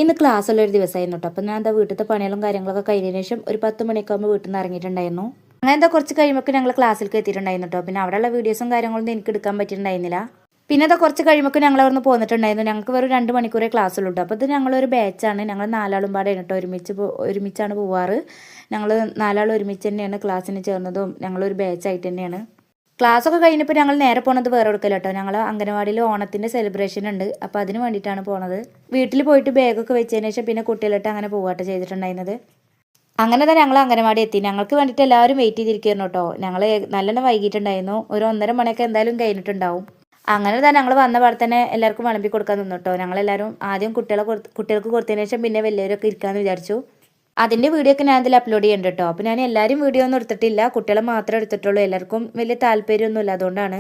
ഇന്ന് ക്ലാസ്സുള്ള ഒരു ദിവസമായിരുന്നു കേട്ടോ. അപ്പോൾ ഞാൻ എന്താ വീട്ടിലത്തെ പണികളും കാര്യങ്ങളൊക്കെ കഴിഞ്ഞതിന് ശേഷം ഒരു 10 മണിയൊക്കെ ആകുമ്പോൾ വീട്ടിൽ നിന്ന് ഇറങ്ങിയിട്ടുണ്ടായിരുന്നു. അങ്ങനെ എന്താ കുറച്ച് കഴിയുമ്പോൾ ഞങ്ങൾ ക്ലാസ്സിലേക്ക് എത്തിയിട്ടുണ്ടായിരുന്നു കേട്ടോ. പിന്നെ അവിടെയുള്ള വീഡിയോസും കാര്യങ്ങളൊന്നും എനിക്ക് എടുക്കാൻ പറ്റിയിട്ടുണ്ടായിരുന്നില്ല. പിന്നെ അത് കുറച്ച് കഴിയുമ്പോൾ ഞങ്ങൾ അവിടെ നിന്ന് പോന്നിട്ടുണ്ടായിരുന്നു. ഞങ്ങൾക്ക് വെറും 2 മണിക്കൂറേ ക്ലാസ്സുള്ളൂ കേട്ടോ. അപ്പോൾ ഇത് ഞങ്ങളൊരു ബാച്ചാണ്. ഞങ്ങൾ 4 ആളും പാടെ കേട്ടോ ഒരുമിച്ചാണ് പോവാറ്. ഞങ്ങൾ 4 ആൾ ഒരുമിച്ച് തന്നെയാണ് ക്ലാസ്സിന് ചേർന്നതും. ഞങ്ങളൊരു ബാച്ചായിട്ട് തന്നെയാണ്. ക്ലാസ്സൊക്കെ കഴിഞ്ഞപ്പോൾ ഞങ്ങൾ നേരെ പോണത് വേറെ എടുക്കല്ലോ കേട്ടോ. ഞങ്ങൾ അംഗനവാടിയിൽ ഓണത്തിൻ്റെ സെലിബ്രേഷൻ ഉണ്ട്. അപ്പോൾ അതിന് വേണ്ടിയിട്ടാണ് പോണത്. വീട്ടിൽ പോയിട്ട് ബാഗൊക്കെ വെച്ചതിന് ശേഷം പിന്നെ കുട്ടികളിട്ട് അങ്ങനെ പോവാട്ടോ ചെയ്തിട്ടുണ്ടായിരുന്നത്. അങ്ങനെ തന്നെ ഞങ്ങൾ അംഗനവാടി എത്തി. ഞങ്ങൾക്ക് വേണ്ടിയിട്ട് എല്ലാവരും വെയിറ്റ് ചെയ്തിരിക്കുന്നു കേട്ടോ. ഞങ്ങൾ നല്ലോണം വൈകിട്ടുണ്ടായിരുന്നു. ഒരു 1:30 മണിയൊക്കെ എന്തായാലും കഴിഞ്ഞിട്ടുണ്ടാവും. അങ്ങനെ തന്നെ ഞങ്ങൾ വന്ന പാടെ തന്നെ എല്ലാവർക്കും വിളമ്പി കൊടുക്കാൻ നിന്നു കേട്ടോ. ഞങ്ങളെല്ലാവരും ആദ്യം കുട്ടികൾക്ക് കൊടുത്തതിന് ശേഷം പിന്നെ വലിയവരൊക്കെ ഇരിക്കാമെന്ന് വിചാരിച്ചു. അതിൻ്റെ വീഡിയോ ഒക്കെ ഞാൻ ഇതിൽ അപ്ലോഡ് ചെയ്യുന്നുണ്ട് കേട്ടോ. അപ്പോൾ ഞാൻ എല്ലാവരും വീഡിയോ ഒന്നും എടുത്തിട്ടില്ല. കുട്ടികളെ മാത്രമേ എടുത്തിട്ടുള്ളൂ. എല്ലാവർക്കും വലിയ താല്പര്യമൊന്നുമില്ല, അതുകൊണ്ടാണ്.